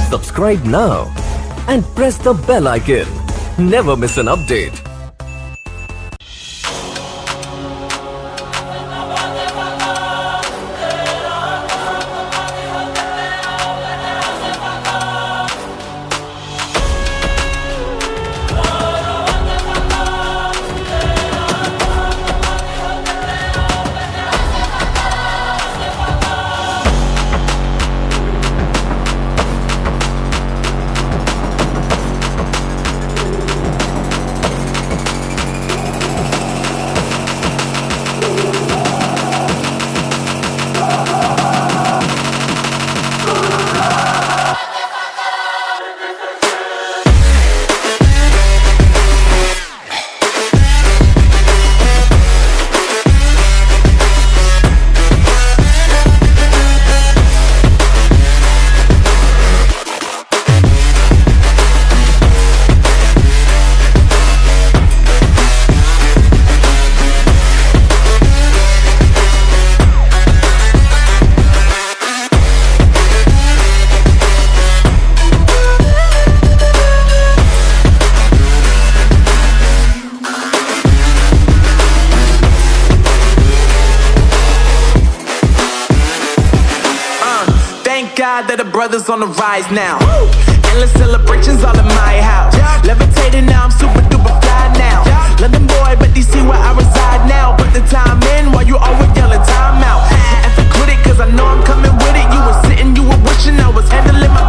Subscribe now and press the bell icon. Never miss an update. God that the brothers on the rise now. Endless celebrations all in my house. Levitating now, I'm super duper fly now. London boy, but DC where I reside now. Put the time in while you always yelling time out. And quit it, cause I know I'm coming with it. You were sitting, you were wishing I was handling my